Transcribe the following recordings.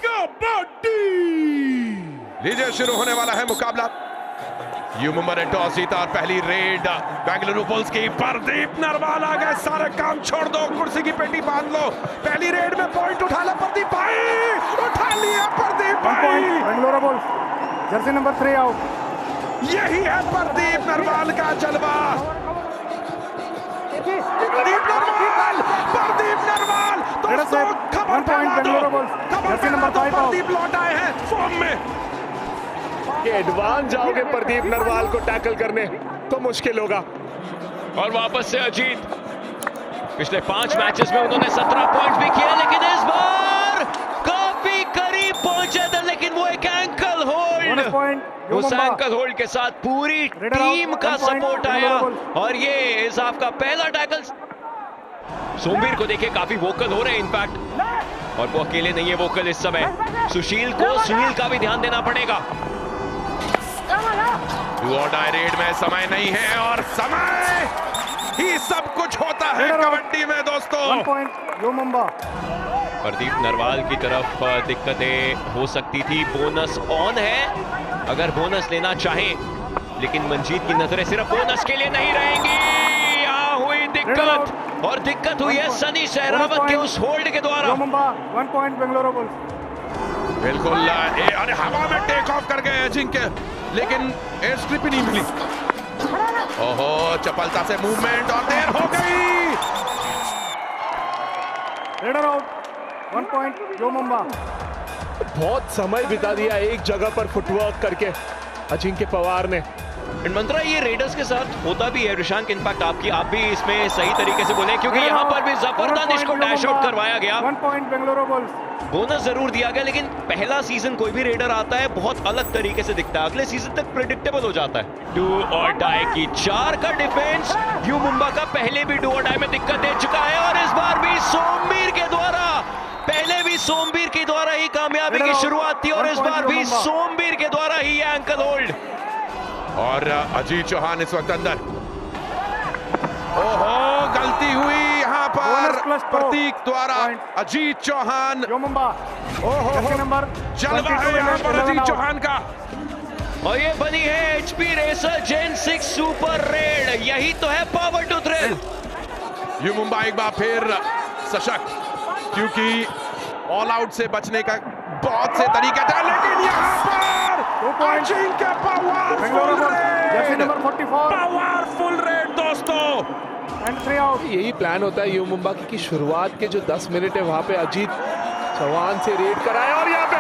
कबड्डी। लीजिए शुरू होने वाला है मुकाबला। यू मुंबा ने टॉस जीता और पहली रेड बेंगलुरु बुल्स की। प्रदीप नरवाल आ गए, सारे काम छोड़ दो, कुर्सी की पेटी बांध लो, पहली रेड में पॉइंट उठा लो प्रदीप भाई, उठा लिया प्रदीप भाई। Bengaluru bulls Jersey number 3 out. यही है प्रदीप नरवाल का जलवा। प्रदीप नरवाल, प्रदीप नरवाल दोस्तों खबर फैला दो, खबर फैला दो, प्रदीप लौट आए हैं फॉर्म में। एडवांस जाओगे प्रदीप नरवाल को टैकल करने तो मुश्किल होगा। और वापस से अजीत। पिछले 5 मैचेस में उन्होंने 17 पॉइंट्स भी किए, लेकिन इस बार काफी करीब पहुंचे थे, लेकिन वो एक एंकल होल्ड, उस एंकल होल्ड के साथ पूरी टीम का सपोर्ट आया और ये इस आपका पहला टैकल। सोमवीर को देखिए काफी वोकल हो रहे हैं इनफैक्ट, और वो अकेले नहीं है वोकल इस समय। सुशील को सुनील का भी ध्यान देना पड़ेगा। डू और डाई रेड में समय नहीं है और समय ही सब कुछ होता है कबड्डी में दोस्तों। 1 पॉइंट यू मुंबा। प्रदीप नरवाल की तरफ दिक्कतें हो सकती थी। बोनस ऑन है अगर बोनस लेना चाहें, लेकिन मंजीत की नजरें सिर्फ बोनस के लिए नहीं रहेंगी। यहाँ हुई दिक्कत, और दिक्कत हुई है सनी सहरावत के उस होल्ड के द्वारा। 1 पॉइंट बेंगलुरु बुल्स। बिल्कुल अरे हवा में टेक ऑफ कर गए अजिंक्य, लेकिन एयर स्ट्रिप ही नहीं मिली। ओहो, चपलता से मूवमेंट और देर हो गई। Raider out. 1 point U Mumba. बहुत समय बिता दिया एक जगह पर फुटवर्क करके अजिंक्य पवार ने। मंत्रा ये रेडर्स के साथ होता भी है ऋषांक, इनफैक्ट आप भी इसमें सही तरीके से बोले, क्योंकि यहाँ पर भी जफर दानिश को डैश आउट करवाया गया। 1 पॉइंट बेंगलुरु बुल्स। बोनस जरूर दिया गया, लेकिन पहला सीजन कोई भी रेडर आता है बहुत अलग तरीके से दिखता है, अगले सीजन तक प्रेडिक्टेबल हो जाता है। डू और डाई की 4 का डिफेंस यू मुंबा का पहले भी डू और डाई में दिक्कत दे चुका है, और इस बार भी सोमवीर के द्वारा, पहले भी सोमवीर के द्वारा ही कामयाबी की शुरुआत थी, और इस बार भी सोमवीर के द्वारा ही एंकल होल्ड। और अजीत चौहान इस वक्त अंदर। ओहो, गलती हुई यहाँ पर प्रतीक द्वारा। अजीत चौहान, ओहो जलवा है यहाँ पर अजीत चौहान का। और ये बनी है HP racer gen 6 super raid, यही तो है power to thrill. U Mumba एक बार फिर सशक्त, क्योंकि ऑल आउट से बचने का बहुत से तरीके थे, लेकिन यहाँ पर अजिंक्य पावरफुल रेड दोस्तों। यही प्लान होता है यू मुंबा की शुरुआत के जो 10 मिनट है वहां पे अजीत चौहान से रेड कराया, और यहाँ पे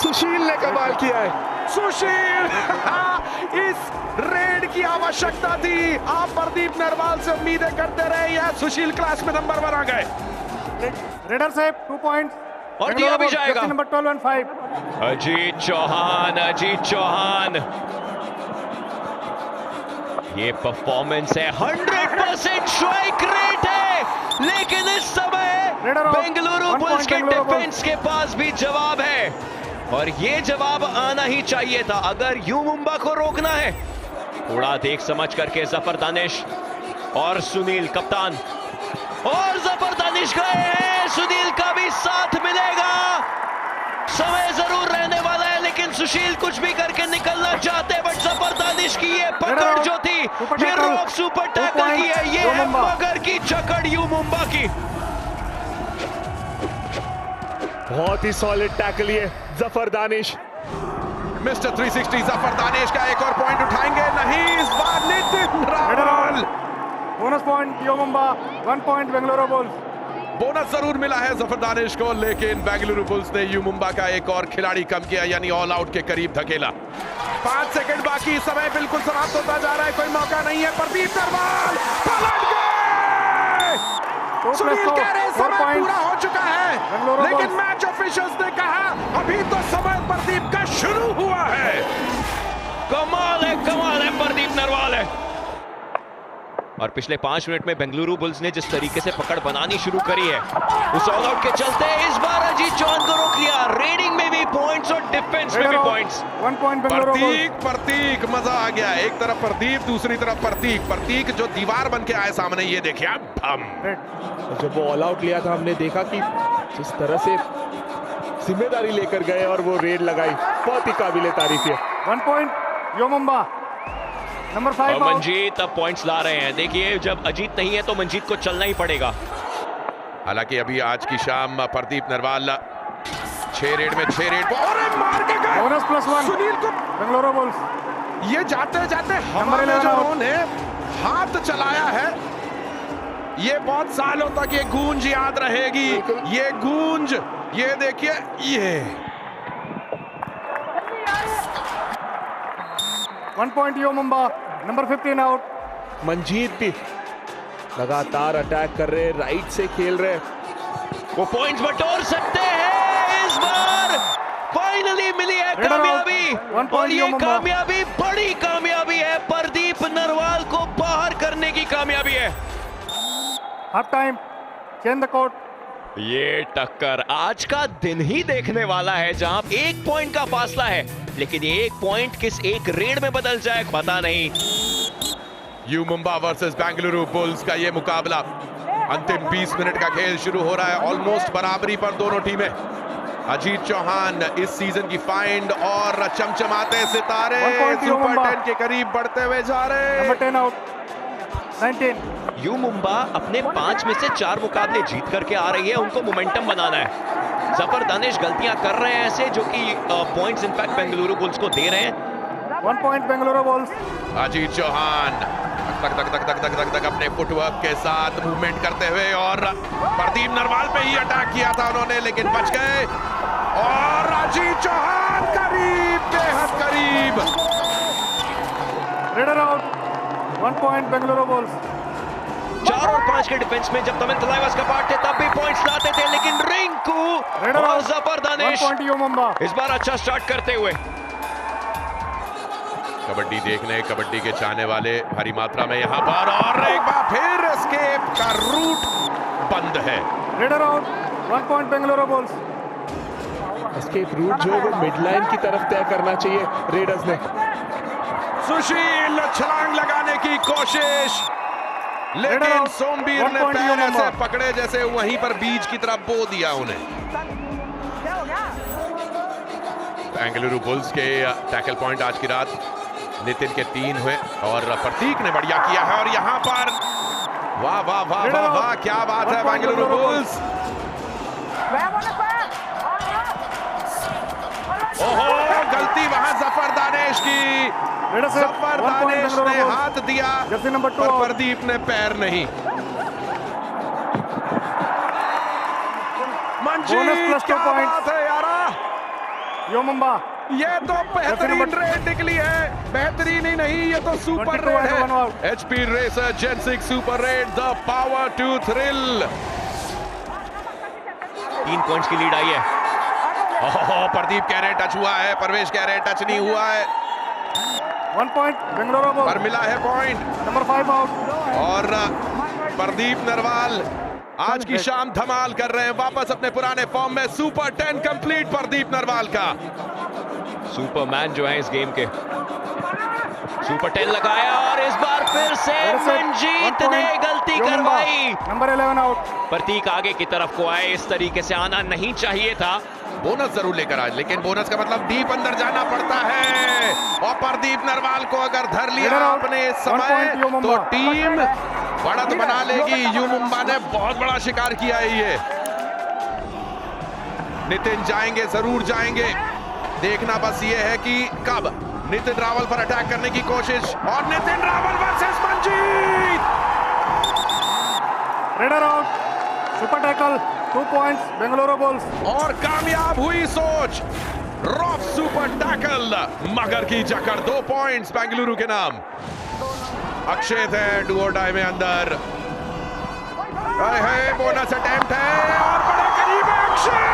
सुशील ने कमाल किया है। सुशील इस रेड की आवश्यकता थी। आप प्रदीप नरवाल से उम्मीदें करते रहे, या सुशील क्लास में नंबर 1 आ गए। रेडर से 2 पॉइंट और दिया भी जाएगा। Number 12 and 5। अजीत चौहान, अजीत चौहान, ये परफॉर्मेंस है 100% स्ट्राइक रेट है, लेकिन इस समय बेंगलुरु बुल्स के डिफेंस के पास भी जवाब है, और ये जवाब आना ही चाहिए था अगर यू मुंबा को रोकना है। थोड़ा देख समझ करके जफर दानिश और सुनील कप्तान, और जफर दानिश गए हैं, सुनील का भी साथ मिलेगा। समय जरूर रहने वाला है, लेकिन सुशील कुछ भी करके निकलना चाहते, बट जफर दानिश की ये पकड़ जो थी, ये रॉक सुपर टैकल की है, ये है मगर की जकड़ यू मुंबा की। बहुत ही सॉलिड टैकल ये जफर दानिश। मिस्टर 360 जफर दानिश का एक और पॉइंट उठाएंगे, नहीं इस बार Nitin Rawal. Bonus point U Mumba. 1 point Bengaluru bulls. Bonus जरूर मिला है जफर दानिश को, लेकिन बेंगलुरु बुल्स ने यू मुंबा का एक और खिलाड़ी कम किया, यानी ऑल आउट के करीब धकेला। 5 सेकंड बाकी, समय बिल्कुल समाप्त होता जा रहा है, कोई मौका नहीं है। प्रदीप नरवाल पलट गए। सुनील कह रहे समय पूरा हो चुका है, लेकिन मैच ऑफिशियल्स ने कहा अभी तो समय प्रदीप का शुरू हुआ है। कमाल है प्रदीप नरवाल है। और पिछले 5 मिनट में बेंगलुरु बुल्स ने जिस तरीके से पकड़ बनानी शुरू करी है, उस ऑल आउट के चलते इस बार अजीत चौहान को रोक लिया। रेडिंग में भी पॉइंट्स और डिफेंस में भी points. 1 point Bengaluru bulls. Prateek मजा आ गया। एक तरफ प्रदीप, दूसरी तरफ प्रतीक जो दीवार बन के आए सामने, ये देखिए हम। जब वो ऑल आउट लिया था, हमने देखा कि जिस तरह से जिम्मेदारी लेकर गए और वो रेड लगाई, बहुत ही काबिले तारीफ है। 1 point U Mumba. Number 5 Manjeet अब पॉइंट्स ला रहे हैं। देखिए जब अजीत नहीं है तो मंजीत को चलना ही पड़ेगा। हालांकि अभी आज की शाम प्रदीप नरवाल 6 रेड में 6 रेड और मार के गए। बोनस +1 सुनील को बेंगलुरु बुल्स। ये जाते जाते हमारे जो उन्होंने हाथ चलाया है, ये बहुत सालों तक ये गूंज याद रहेगी। ये गूंज, ये देखिए, ये 1 point U Mumba. Number 15 out. Manjeet भी लगातार अटैक कर रहे, राइट से खेल रहे, वो पॉइंट्स बटोर सकते हैं। इस बार फाइनली मिली है कामयाबी, और ये कामयाबी बड़ी कामयाबी है। प्रदीप नरवाल को बाहर करने की कामयाबी है। Half time, change the court. ये टक्कर आज का दिन ही देखने वाला है, जहां 1 पॉइंट का फासला है, लेकिन ये 1 पॉइंट किस एक रेड में बदल जाए पता नहीं। You Mumba versus Bengaluru bulls का ये मुकाबला, अंतिम 20 मिनट का खेल शुरू हो रहा है। ऑलमोस्ट बराबरी पर दोनों टीमें। अजीत चौहान इस सीजन की फाइंड और चमचमाते सितारे सुपर 10 के करीब बढ़ते हुए जा रहे हैं। Number 10 out. 19। यू मुंबा अपने 5 में से 4 मुकाबले जीत करके आ रही है, उनको मोमेंटम बनाना है। जफर दानिश गलतियां कर रहे हैं ऐसे, जो कि पॉइंट्स इंपैक्ट बेंगलुरु बुल्स को दे रहे हैं। 1 पॉइंट बेंगलुरु बुल्स। अजीत चौहान तक तक तक तक तक तक तक अपने फुटवर्क के साथ मूवमेंट करते हुए, और प्रदीप नरवाल पे ही अटैक किया था उन्होंने, लेकिन बच गए। और अजीत चौहान करीब, बेहद करीब। Raider out. 1 point Bengaluru bulls. 4 और 5 के डिफेंस में जब तमिल तलाइवास का पार्ट थे तब भी पॉइंट्स लाते थे, लेकिन रिंकू और जफर दानिश 1 पॉइंट यो मुंबा। इस बार अच्छा स्टार्ट करते हुए। कबड्डी देखने, कबड्डी के चाहने वाले भारी मात्रा में यहाँ पर, और एक बार फिर एस्केप का रूट बंद है। Raider out. 1 point Bengaluru bulls. Escape route जो है वो मिड लाइन की तरफ तय करना चाहिए रेडर्स ने। सुशील छलांग लगाने की कोशिश, लेकिन सोमवीर ने पैर ऐसे पकड़े जैसे वहीं पर बीज की तरफ बो दिया उन्हें। बेंगलुरु बुल्स के टैकल पॉइंट आज की रात नितिन के 3 हुए, और प्रतीक ने बढ़िया किया है। और यहाँ पर वाह वाह वाह वाह वाह, क्या बात है बेंगलुरु बुल्स। ओहो, गलती वहां जफर दानिश की। जफर दानिश ने हाथ दिया पर प्रदीप ने पैर नहीं। मंजीत, क्या बात है यारा। यो मुंबा। ये तो बेहतरीन रेड निकली है। बेहतरीन ही नहीं, ये तो सुपर रेड है। HP racer gen 6 super raid, the power to thrill. 3 points की लीड आई है। ओह, प्रदीप कह रहे टच हुआ है, परवेश कह रहे टच नहीं हुआ है। 1 पॉइंट बेंगलुरु बुल्स पर मिला है पॉइंट। Number 5 out. और प्रदीप नरवाल आज की शाम धमाल कर रहे हैं, वापस अपने पुराने फॉर्म में। सुपर 10 कंप्लीट प्रदीप नरवाल का। सुपरमैन जो है इस गेम के। सुपर 10 लगाया, और इस बार फिर से मंजीत ने गलती करवाई। Number 11 out. प्रतीक आगे की तरफ को आए, इस तरीके से आना नहीं चाहिए था। बोनस जरूर लेकर आज, लेकिन बोनस का मतलब डीप अंदर जाना पड़ता है। और प्रदीप नरवाल को अगर धर लिया अपने समय तो टीम बढ़त बना लेगी। यू मुंबा ने बहुत बड़ा शिकार किया है ये। नितिन जाएंगे, जरूर जाएंगे। देखना बस ये है कि कब नितिन रावल पर अटैक करने की कोशिश, और Nitin Rawal versus Manjeet. Raider out. Super tackle 2 points Bengaluru bulls. और कामयाब हुई सोच, रॉफ सुपर टैकल, मगर की जकड़ 2 पॉइंट्स बेंगलुरु के नाम। अक्षय है डू और डाई में अंदर। है बोनस अटेम्प्ट है, और बड़े करीब है अक्षय।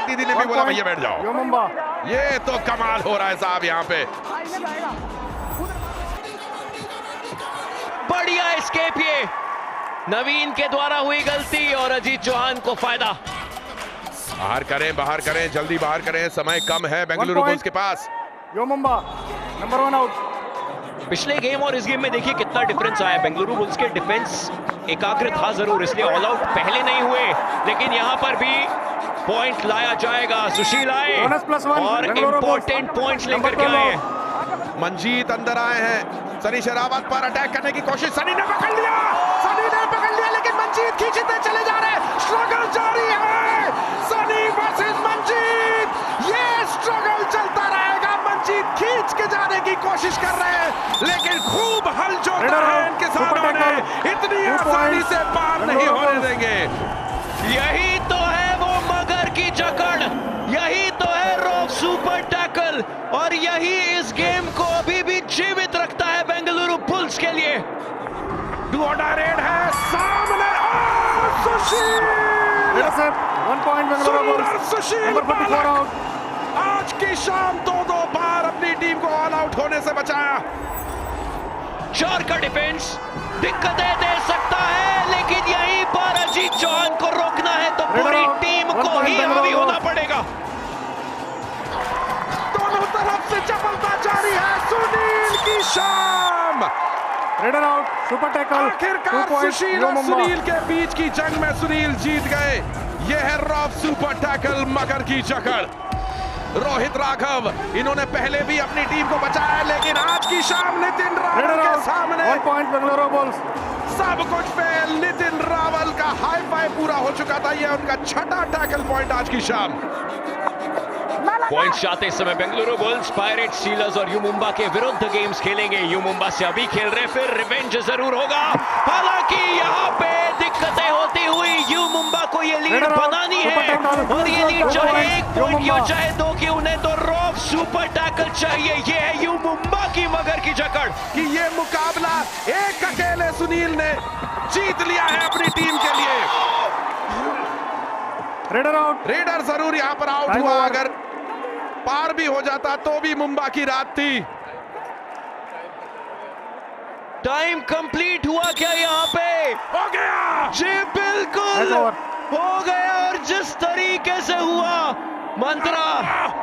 दीदी ने भी बोला भैया बैठ जाओ। यो मुंबा। ये तो कमाल हो रहा है साहब यहाँ पे। बढ़िया एस्केप ये नवीन के द्वारा हुई गलती और अजीत चौहान को फायदा। बाहर करें, जल्दी बाहर करें, समय कम है बेंगलुरु बुल्स के पास। यो मुंबा नंबर 1 आउट। पिछले गेम और इस गेम में देखिए कितना डिफरेंस आया। बेंगलुरु बुल्स के डिफेंस एकाग्र था जरूर, इसलिए ऑल आउट पहले नहीं हुए, लेकिन यहां पर भी पॉइंट लाया जाएगा। सुशील आए और इंपॉर्टेंट पॉइंट्स लेकर के आए। मंजीत अंदर आए हैं, सनी शेरावत पर अटैक करने की कोशिश, सनी ने पकड़ लिया, लेकिन मंजीत खींचते चले जा रहे हैं। स्ट्रगल जारी है, सनी वर्सेस मंजीत, ये स्ट्रगल चलता रहेगा। मंजीत खींच के जाने की कोशिश कर रहे हैं, लेकिन खूब हल जोता है इनके सामने, इतनी आसानी से पार नहीं होने देंगे। यही तो है वो मगर की जकड़, यही तो है रॉफ सुपर टैकल, और यही इस गेम को अभी भी जीवित रखता है बेंगलुरु बुल्स के लिए। डू और डाई रेड है सामने, सुशील 1 पॉइंट बेंगलुरु बुल्स। सुशील नंबर 44 आउट। आज की शाम 2-2 बार अपनी टीम को ऑल आउट होने से बचाया। 4 का डिफेंस दिक्कतें दे सकता है, लेकिन यहीं पर अजीत चौहान को रोकना है तो पूरी टीम को ही हावी होना पड़ेगा। दोनों तरफ से चपलता जारी है, सुनील की शाम। Raider out, super tackle. आखिरकार सुशील और सुनील के बीच की जंग में सुनील जीत गए। यह है रॉफ सुपर टैकल मगर की जकड़। रोहित राघव, इन्होंने पहले भी अपनी टीम को बचाया, लेकिन आज की शाम नितिन रावल के सामने 1 पॉइंट बेंगलुरु बुल्स। सब कुछ फेल। नितिन रावल का हाई फाइव पूरा हो चुका था, यह उनका 6ठा टैकल पॉइंट आज की शाम। पॉइंट्स चाहते इस समय बेंगलुरु बुल्स। पायरेट, स्टीलर्स और यू मुंबा के विरुद्ध गेम्स खेलेंगे। यू मुंबा से अभी खेल रहे, फिर रिवेंज जरूर होगा। हालांकि यहाँ पे दिक्कतें होती हुई यू मुंबा को ये लीड बनानी है, और ये लीड चाहे 1 पॉइंट की हो चाहे 2 की, उन्हें तो रॉफ सुपर टैकल चाहिए। ये है यू मुंबा की मगर की जकड़ कि ये मुकाबला एक अकेले सुनील ने जीत लिया है अपनी टीम के लिए। Raider out. रेडर जरूर यहाँ पर आउट हुआ, अगर पार भी हो जाता तो भी मुंबा की रात थी। टाइम कंप्लीट हुआ क्या यहाँ पे? हो गया जी बिल्कुल हो गया, और जिस तरीके से हुआ मंत्रा